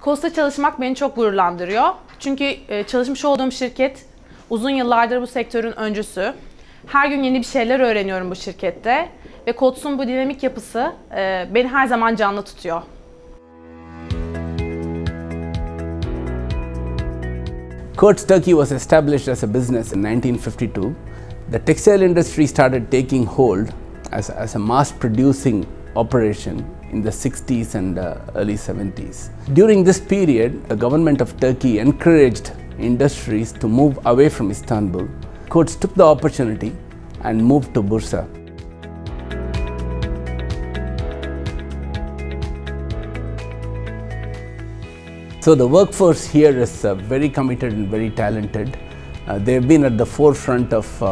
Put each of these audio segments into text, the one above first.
Koç'ta çalışmak beni çok gururlandırıyor. Çünkü çalışmış olduğum şirket uzun yıllardır bu sektörün öncüsü. Her gün yeni bir şeyler öğreniyorum bu şirkette ve Koç'un bu dinamik yapısı beni her zaman canlı tutuyor. Coats Turkey was established as a business in 1952. The textile industry started taking hold as a mass-producing operation in the 60s and early 70s. During this period, the government of Turkey encouraged industries to move away from Istanbul. Coats took the opportunity and moved to Bursa. So the workforce here is very committed and very talented. They've been at the forefront of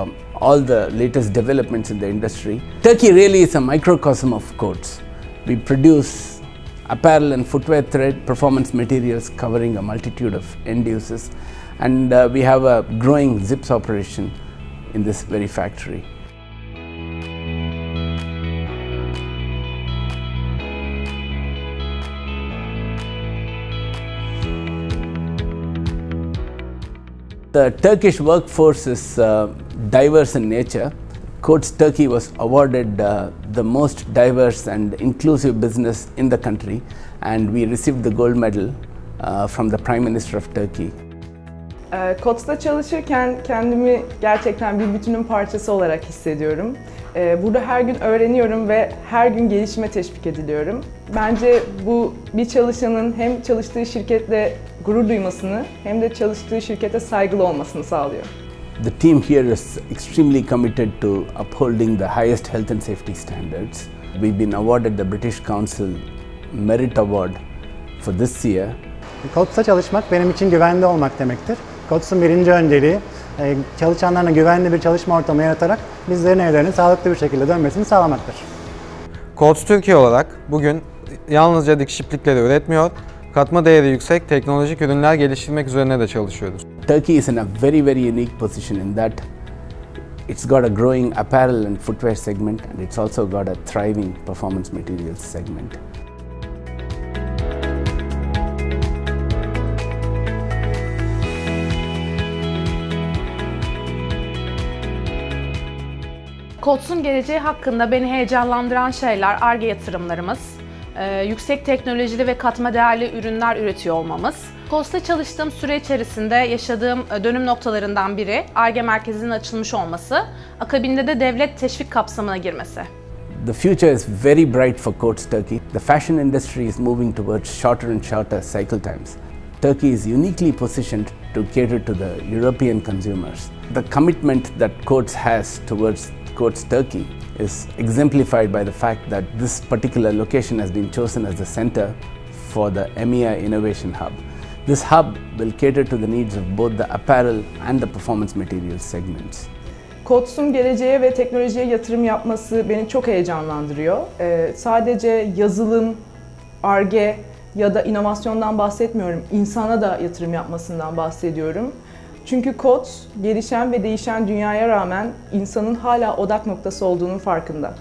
all the latest developments in the industry. Turkey really is a microcosm of Coats. We produce apparel and footwear thread performance materials covering a multitude of end uses, and we have a growing zips operation in this very factory. The Turkish workforce is diverse in nature. Coats Turkey was awarded the most diverse and inclusive business in the country, and we received the gold medal from the Prime Minister of Turkey. Coats'ta çalışırken kendimi gerçekten bir bütünün parçası olarak hissediyorum. Burada her gün öğreniyorum ve her gün gelişime teşvik ediliyorum. Bence bu bir çalışanın hem çalıştığı şirketle gurur duymasını hem de çalıştığı şirkete saygılı olmasını sağlıyor. The team here is extremely committed to upholding the highest health and safety standards. We've been awarded the British Council Merit Award for this year. Coats'ta çalışmak benim için güvende olmak demektir. Coats'un birinci önceliği çalışanlarına güvenli bir çalışma ortamı yaratarak bizlerin evlerinin sağlıklı bir şekilde dönmesini sağlamaktır. Coats Türkiye olarak bugün yalnızca dikiş iplikleri üretmiyor, katma değeri yüksek teknolojik ürünler geliştirmek üzerine de çalışıyoruz. Turkey is in a very unique position in that it's got a growing apparel and footwear segment, and it's also got a thriving performance materials segment. Coats'un geleceği hakkında beni heyecanlandıran şeyler Ar-Ge yatırımlarımız, yüksek teknolojili ve katma değerli ürünler üretiyor olmamız. Coats'ta çalıştığım süre içerisinde yaşadığım dönüm noktalarından biri Ar-Ge merkezinin açılmış olması, akabinde de devlet teşvik kapsamına girmesi. The future is very bright for Coats Turkey. The fashion industry is moving towards shorter and shorter cycle times. Turkey is uniquely positioned to cater to the European consumers. The commitment that Coats has towards Coats Turkey is exemplified by the fact that this particular location has been chosen as the center for the EMEA Innovation Hub. This hub will cater to the needs of both the apparel and the performance materials segments. Coats'un geleceğe ve teknolojiye yatırım yapması beni çok heyecanlandırıyor. Sadece yazılım, Ar-Ge ya da inovasyondan bahsetmiyorum, insana da yatırım yapmasından bahsediyorum. Çünkü Coats, gelişen ve değişen dünyaya rağmen insanın hala odak noktası olduğunun farkında.